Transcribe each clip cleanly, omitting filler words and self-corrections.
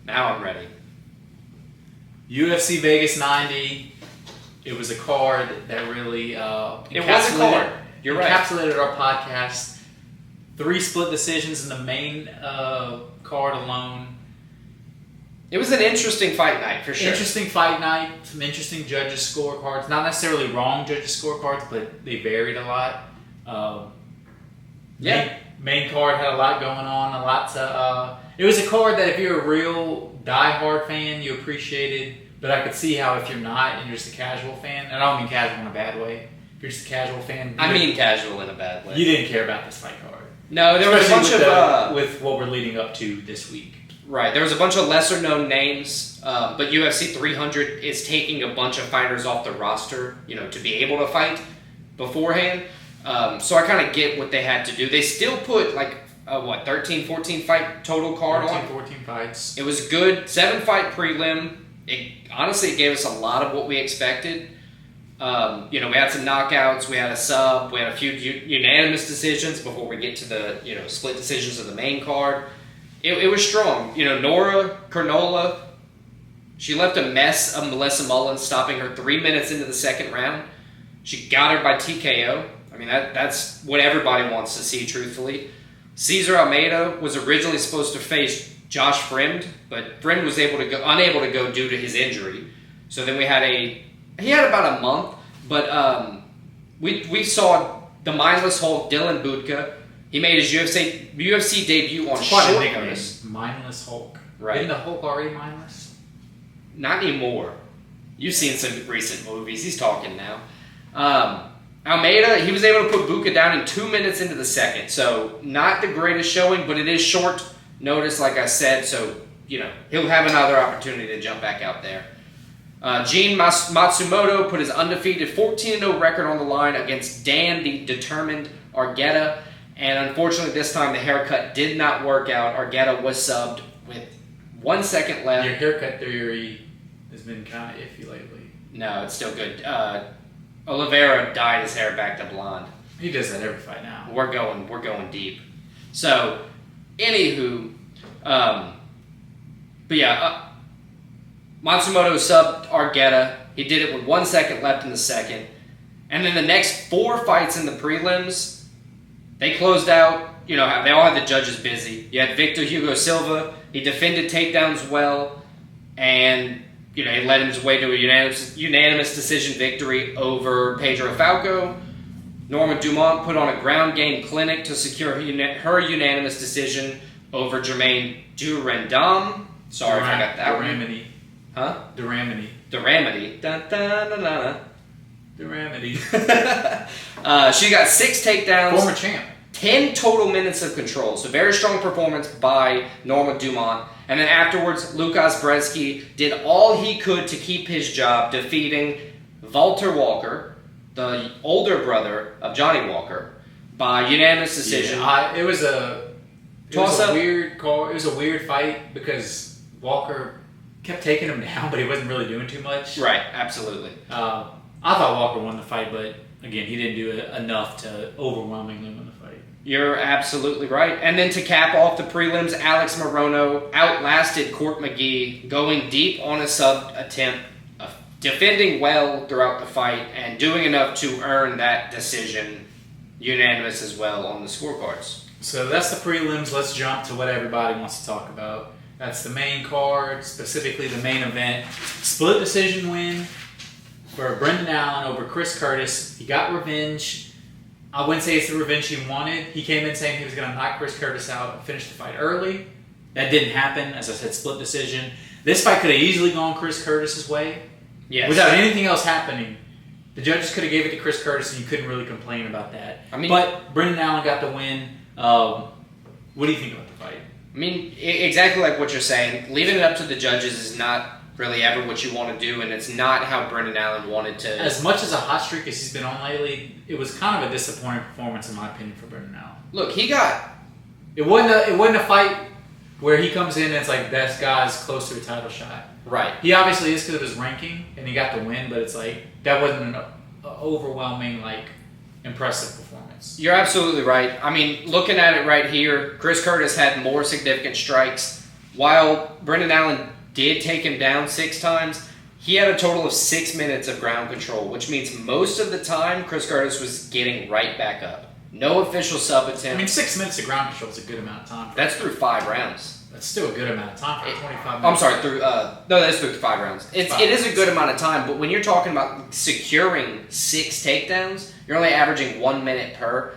Now I'm ready. UFC Vegas 90. It was a card that really It was a card. You're right. Encapsulated our podcast. 3 split decisions in the main card alone. It was an interesting fight night, for sure. Interesting fight night. Some interesting judges' scorecards. Not necessarily wrong judges' scorecards, but they varied a lot. Main card had a lot going on. A lot to. It was a card that if you're a real diehard fan, you appreciated. But I could see how if you're not and you're just a casual fan, and I don't mean casual in a bad way. If you're just a casual fan, I mean casual in a bad way. You didn't care about this fight card. No, there was a bunch of with what we're leading up to this week. Right, there was a bunch of lesser known names, but UFC 300 is taking a bunch of fighters off the roster, to be able to fight beforehand. So I kind of get what they had to do. They still put 13, 14 fight total card 14, on. 14 fights. It was good. 7 fight prelim. It gave us a lot of what we expected. We had some knockouts, we had a sub, we had a few unanimous decisions before we get to the split decisions of the main card. It was strong. Nora Carnola, she left a mess of Melissa Mullins, stopping her 3 minutes into the second round. She got her by TKO. I mean, that's what everybody wants to see, truthfully. Cesar Almeida was originally supposed to face Josh Fremd, but Fremd was unable to go due to his injury. So then he had about a month, but we saw the mindless Hulk, Dylan Budka. He made his UFC debut on short notice. Mindless Hulk. Right. Isn't the Hulk already mindless? Not anymore. You've seen some recent movies. He's talking now. Almeida, he was able to put Buka down in 2 minutes into the second. So not the greatest showing, but it is short notice, like I said. So, he'll have another opportunity to jump back out there. Gene Matsumoto put his undefeated 14-0 record on the line against Dan, the determined Argueta. And unfortunately, this time the haircut did not work out. Argueta was subbed with 1 second left. Your haircut theory has been kind of iffy lately. No, it's still good. Oliveira dyed his hair back to blonde. He does that every fight now. We're going deep. So, anywho, but yeah, Matsumoto subbed Argueta. He did it with 1 second left in the second. And then the next 4 fights in the prelims, they closed out. They all had the judges busy. You had Victor Hugo Silva. He defended takedowns well. And, he led his way to a unanimous decision victory over Pedro Falco. Norma Dumont put on a ground game clinic to secure her unanimous decision over Jermaine Durandam. Sorry if I got that one. Duramity. Huh? Duramity. Duramity. Da-da-da-da-da. Duramity. She got 6 takedowns. Former champ. 10 total minutes of control. So very strong performance by Norma Dumont. And then afterwards, Lukas Brzeski did all he could to keep his job, defeating Walter Walker, the older brother of Johnny Walker, by unanimous decision. Yeah, it was a weird call. It was a weird fight because Walker kept taking him down, but he wasn't really doing too much. Right, absolutely. I thought Walker won the fight, but again, he didn't do enough to overwhelmingly win the fight. You're absolutely right. And then to cap off the prelims, Alex Morono outlasted Court McGee, going deep on a sub attempt, defending well throughout the fight, and doing enough to earn that decision, unanimous as well on the scorecards. So that's the prelims. Let's jump to what everybody wants to talk about. That's the main card, specifically the main event. Split decision win for Brendan Allen over Chris Curtis. He got revenge. I wouldn't say it's the revenge he wanted. He came in saying he was going to knock Chris Curtis out and finish the fight early. That didn't happen. As I said, split decision. This fight could have easily gone Chris Curtis's way. Yes. Without anything else happening. The judges could have gave it to Chris Curtis and you couldn't really complain about that. But Brendan Allen got the win. What do you think about the fight? Exactly like what you're saying. Leaving it up to the judges is not really ever what you want to do, and it's not how Brendan Allen wanted to. As much as a hot streak as he's been on lately, it was kind of a disappointing performance in my opinion for Brendan Allen. Look, it wasn't a fight where he comes in and it's like that guy's close to a title shot. Right. He obviously is because of his ranking, and he got the win, but it's like that wasn't an overwhelming, impressive performance. You're absolutely right. Looking at it right here, Chris Curtis had more significant strikes while Brendan Allen did take him down 6 times, he had a total of 6 minutes of ground control, which means most of the time Chris Curtis was getting right back up. No official sub attempt. I mean, 6 minutes of ground control is a good amount of time. That's through 5 rounds. That's still a good amount of time for 25 minutes. I'm sorry, that's through 5 rounds. It is a good amount of time, but when you're talking about securing 6 takedowns, you're only averaging 1 minute per.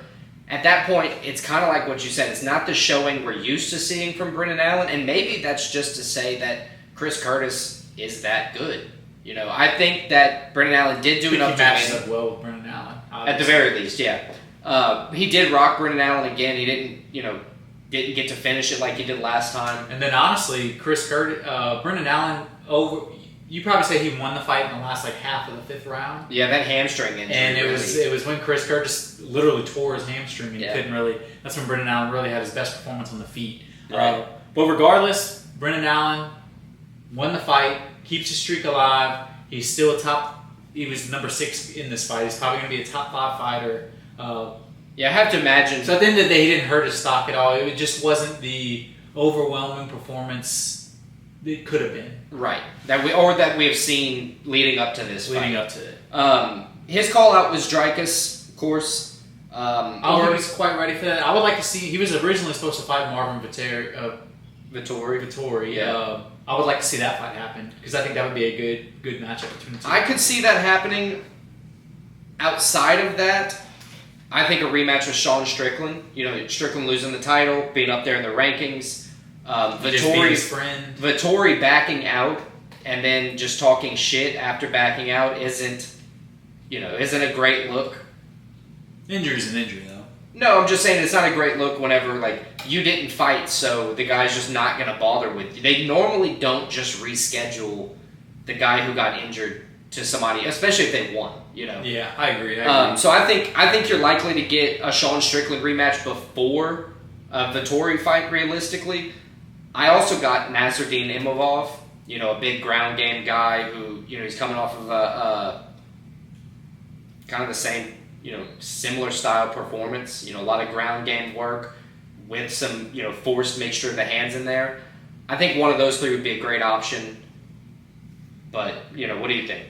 At that point, it's kind of like what you said. It's not the showing we're used to seeing from Brendan Allen, and maybe that's just to say that Chris Curtis is that good. You know, I think that Brendan Allen did do enough to match up well with Brendan Allen. Obviously. At the very least, yeah. He did rock Brendan Allen again. He didn't get to finish it like he did last time. And then honestly, Brendan Allen you probably say he won the fight in the last half of the 5th round. Yeah, that hamstring injury. And it was when Chris Curtis literally tore his hamstring and he couldn't really. That's when Brendan Allen really had his best performance on the feet. Right. But regardless, Brendan Allen won the fight, keeps his streak alive. He's still he was number 6 in this fight. He's probably going to be a top 5 fighter. Yeah, I have to imagine. So at the end of the day, he didn't hurt his stock at all. It just wasn't the overwhelming performance it could have been. Right. That we have seen leading up to this fight. Leading up to it. His call out was Giagos, of course. I don't think he's quite ready for that. I would like to see. He was originally supposed to fight Marvin Vettori. Yeah. I would like to see that fight happen because I think that would be a good matchup between the two. I could see that happening. Outside of that, I think a rematch with Sean Strickland. You know, Strickland losing the title, being up there in the rankings. Vettori backing out and then just talking shit after backing out isn't a great look. Injury's an injury, though. No, I'm just saying it's not a great look whenever, you didn't fight, so the guy's just not going to bother with you. They normally don't just reschedule the guy who got injured to somebody, especially if they won, Yeah, I agree. So I think you're likely to get a Sean Strickland rematch before a Vettori fight, realistically. I also got Nasruddin Imavov, a big ground game guy who, he's coming off of a kind of the same, similar style performance. A lot of ground game work with some, forced mixture of the hands in there. I think one of those 3 would be a great option. But, what do you think?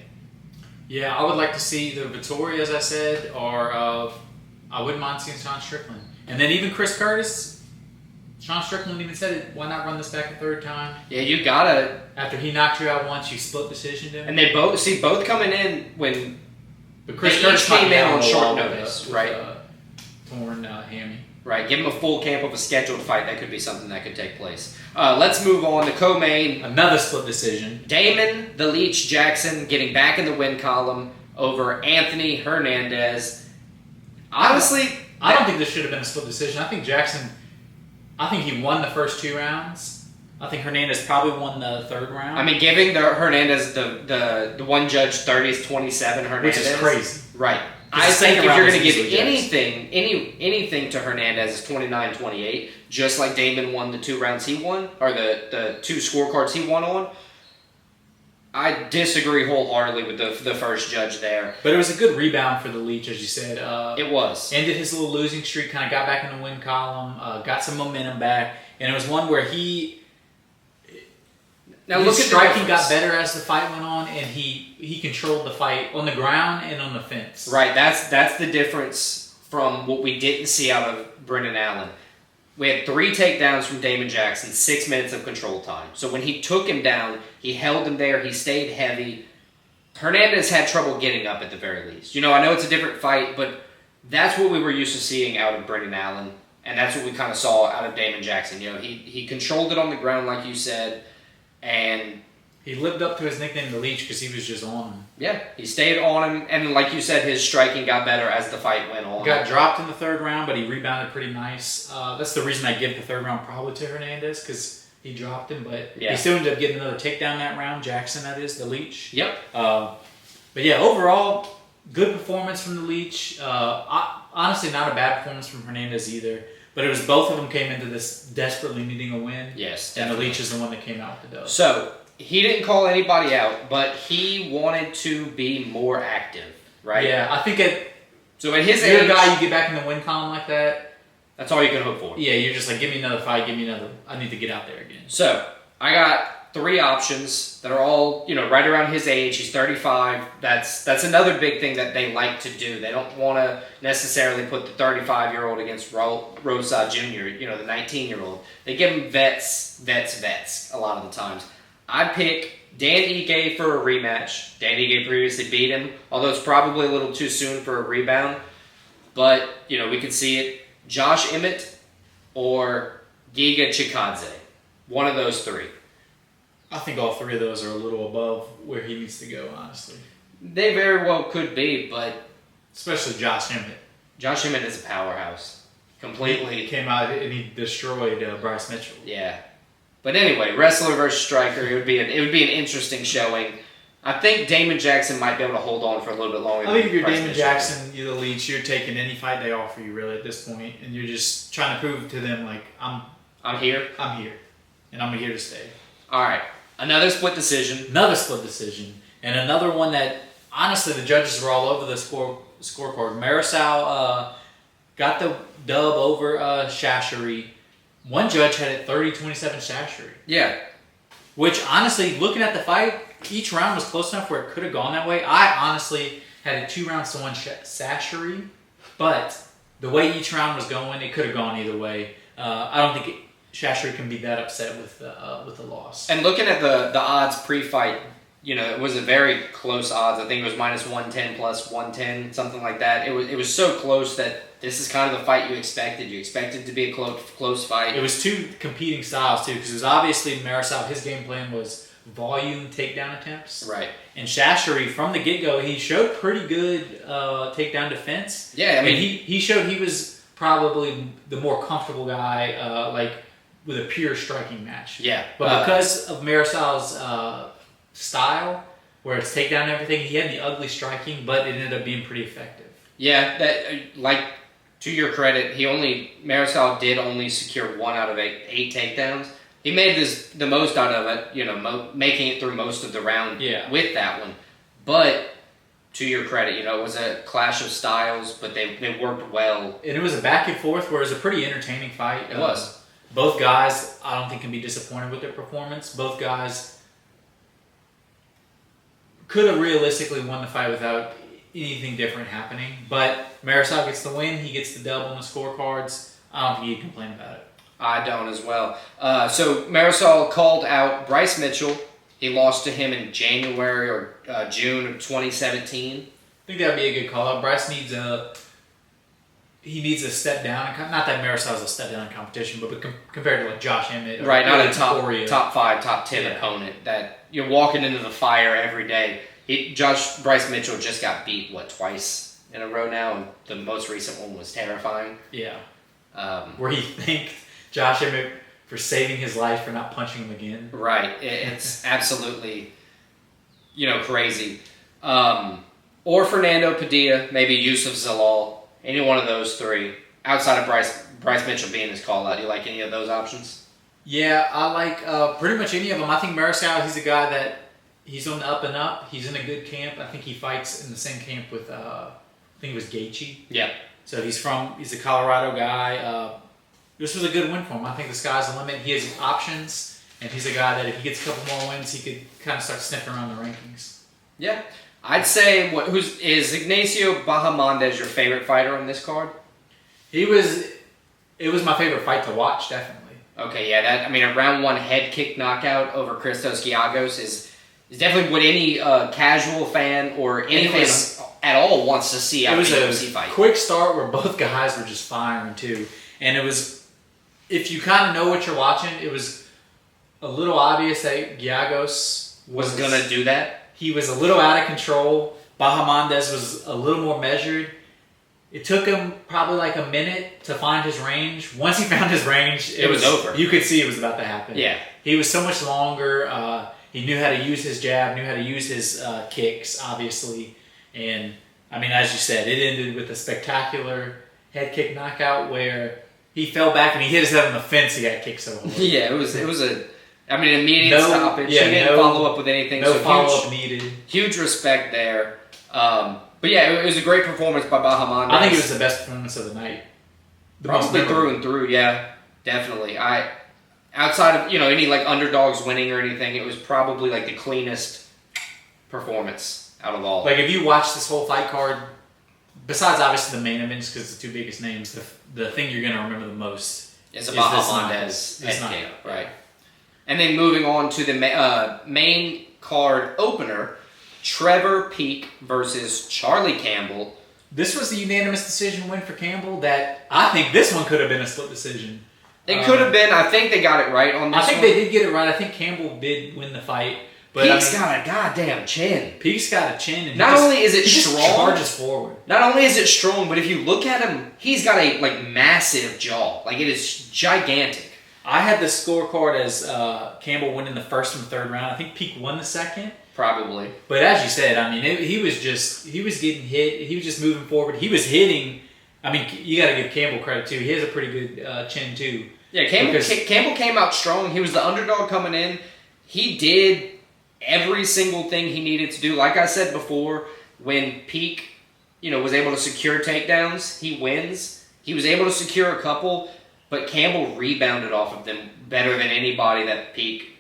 Yeah, I would like to see either Vettori, as I said, or I wouldn't mind seeing Sean Strickland. And then even Chris Curtis. Sean Strickland even said it. Why not run this back a 3rd time? Yeah, you gotta. After he knocked you out once, you split decisioned him. And they both coming in when Chris Curtis came in on short notice, right? Torn hammy. Right. Give him a full camp of a scheduled fight. That could be something that could take place. Let's move on to co-main. Another split decision. Damon the Leech Jackson getting back in the win column over Anthony Hernandez. Honestly, I don't think this should have been a split decision. I think he won the first 2 rounds. I think Hernandez probably won the 3rd round. I mean, giving the Hernandez the one judge 30-27 Hernandez, which is crazy, right? I think if you're going to give anything to Hernandez, it's 29-28, just like Damon won the 2 rounds he won, or the 2 scorecards he won on. I disagree wholeheartedly with the first judge there. But it was a good rebound for the Leech, as you said. It was. Ended his little losing streak, kind of got back in the win column, got some momentum back, and it was one where his striking got better as the fight went on, and he controlled the fight on the ground and on the fence. Right, that's the difference from what we didn't see out of Brendan Allen. We had 3 takedowns from Damon Jackson, 6 minutes of control time. So when he took him down, he held him there, he stayed heavy. Hernandez had trouble getting up at the very least. I know it's a different fight, but that's what we were used to seeing out of Brendan Allen, and that's what we kind of saw out of Damon Jackson. He controlled it on the ground, like you said, and he lived up to his nickname, the Leech, because he was just on him. Yeah, he stayed on him, and like you said, his striking got better as the fight went on. Got dropped in the 3rd round, but he rebounded pretty nice. That's the reason I give the 3rd round probably to Hernandez, because he dropped him, but he still ended up getting another takedown that round. Jackson, that is, the Leech. Yep. But yeah, overall, good performance from the Leech. Honestly, not a bad performance from Hernandez either. But it was both of them came into this desperately needing a win. Yes, definitely. And the Leech is the one that came out with the dub. So, he didn't call anybody out, but he wanted to be more active, right? Yeah, I think at his age, you're a guy, you get back in the win column like that. That's all you can hope for. Yeah, you're just like, give me another fight, I need to get out there again. So, I got 3 options that are all, right around his age. He's 35. That's another big thing that they like to do. They don't want to necessarily put the 35-year-old against Rosa Jr., the 19-year-old. They give him vets a lot of the times. I pick Dan Ige for a rematch. Dan Ige previously beat him, although it's probably a little too soon for a rebound. But, we can see it. Josh Emmett or Giga Chikadze. One of those 3. I think all 3 of those are a little above where he needs to go, honestly. They very well could be, but... Especially Josh Emmett. Josh Emmett is a powerhouse. Completely. He came out and he destroyed Bryce Mitchell. Yeah. But anyway, wrestler versus striker, it would be an interesting showing. I think Damon Jackson might be able to hold on for a little bit longer. I think if you're Damon Jackson, you're the leech, you're taking any fight they offer you, really, at this point, and you're just trying to prove to them, like, I'm here. I'm here. And I'm here to stay. All right. Another split decision. And another one that, honestly, the judges were all over the scorecard. Mariscal got the dub over Charriere. One judge had it 30-27 Charriere. Yeah. Which, honestly, looking at the fight, each round was close enough where it could have gone that way. I honestly had it 2 rounds to 1 Charriere. But the way each round was going, it could have gone either way. I don't think Charriere can be that upset with the loss. And looking at the odds pre-fight, it was a very close odds. I think it was -110 plus 110, something like that. It was so close that this is kind of the fight you expected. You expected it to be a close fight. It was 2 competing styles too, because it was obviously Mariscal. His game plan was volume takedown attempts. Right. And Charriere, from the get-go, he showed pretty good takedown defense. Yeah, I mean, he showed he was probably the more comfortable guy, with a pure striking match. Yeah. But because of Mariscal's style, where it's takedown and everything, he had the ugly striking, but it ended up being pretty effective. Yeah, to your credit, Mariscal did only secure 1 out of 8 takedowns. He made the most out of it, making it through most of the round with that one. But to your credit, it was a clash of styles, but they worked well. And it was a back and forth where it was a pretty entertaining fight. It was. Both guys, I don't think, can be disappointed with their performance. Both guys could have realistically won the fight without anything different happening. But Mariscal gets the win. He gets the dub on the scorecards. I don't think you can complain about it. I don't as well. So Mariscal called out Bryce Mitchell. He lost to him in January or June of 2017. I think that would be a good call out. Bryce needs a step down. Not that Mariscal is a step down in competition, but compared to like Josh Emmett, right? Not a top 5, top 10 opponent that you're walking into the fire every day. Bryce Mitchell just got beat twice in a row now, and the most recent one was terrifying. Yeah, where he thanked Josh Emmett for saving his life for not punching him again. Right, it's absolutely crazy. Or Fernando Padilla, maybe Yusuf Zalal. Any one of those 3, outside of Bryce Mitchell being his call-out. Do you like any of those options? Yeah, I like pretty much any of them. I think Mariscal, he's a guy that he's on the up and up. He's in a good camp. I think he fights in the same camp with, I think it was Gaethje. Yeah. So he's a Colorado guy. This was a good win for him. I think the sky's the limit. He has options, and he's a guy that if he gets a couple more wins, he could kind of start sniffing around the rankings. Yeah. I'd say, is Ignacio Bahamondes your favorite fighter on this card? It was my favorite fight to watch, definitely. Okay, yeah, a round 1 head kick knockout over Christos Giagos is definitely what any casual fan or any fan at all wants to see out of a UFC fight. It was a quick start where both guys were just firing too. And it was, if you kind of know what you're watching, it was a little obvious that Giagos was going to do that. He was a little out of control. Bahamondes was a little more measured. It took him probably like a minute to find his range. Once he found his range, it was over. You could see it was about to happen. Yeah. He was so much longer. He knew how to use his jab, knew how to use his kicks, obviously. And, as you said, it ended with a spectacular head kick knockout where he fell back and he hit his head on the fence. He got kicked so hard. Yeah, it was immediate stoppage. He didn't follow up with anything. No follow-up needed. Huge respect there. But yeah, it was a great performance by Bahamondes. I think it was the best performance of the night. Probably through and through, yeah. Definitely. outside of any like underdogs winning or anything, it was probably like the cleanest performance out of all. Like if you watch this whole fight card, besides obviously the main events because the two biggest names, the thing you're gonna remember the most is a Bahamondes head kick, right? And then moving on to the main card opener, Trevor Peek versus Charlie Campbell. This was the unanimous decision win for Campbell. That I think this one could have been a split decision. It could have been. I think they got it right on this one. I think they did get it right. I think Campbell did win the fight. But Peek's got a goddamn chin. Peek's got a chin. And not only is it strong, just charges forward. Not only is it strong, but if you look at him, he's got a massive jaw. Like it is gigantic. I had the scorecard as Campbell winning the first and third round. I think Peek won the second. Probably. But as you said, I mean, he was getting hit. He was just moving forward. He was hitting. I mean, you got to give Campbell credit too. He has a pretty good chin too. Yeah, Campbell came out strong. He was the underdog coming in. He did every single thing he needed to do. Like I said before, when Peek, was able to secure takedowns, he wins. He was able to secure a couple, but Campbell rebounded off of them better than anybody that Peek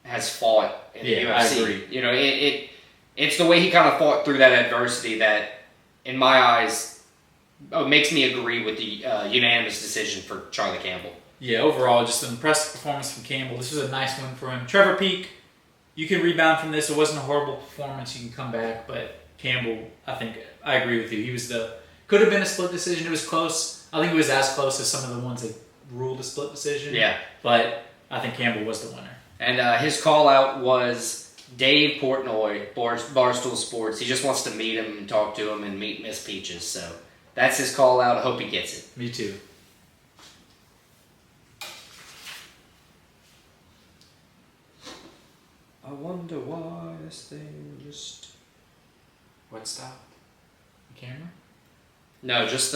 has fought in the UFC. I agree. It's the way he kind of fought through that adversity that, in my eyes, makes me agree with the unanimous decision for Charlie Campbell. Yeah, overall, just an impressive performance from Campbell. This was a nice win for him. Trevor Peek, you can rebound from this. It wasn't a horrible performance. You can come back, but Campbell, I agree with you. He was could have been a split decision. It was close. I think it was as close as some of the ones that ruled a split decision. Yeah. But I think Campbell was the winner. And his call out was Dave Portnoy, Barstool Sports. He just wants to meet him and talk to him and meet Miss Peaches. So that's his call out. I hope he gets it. Me too. I wonder why this thing just... What stopped? The camera? No, just the...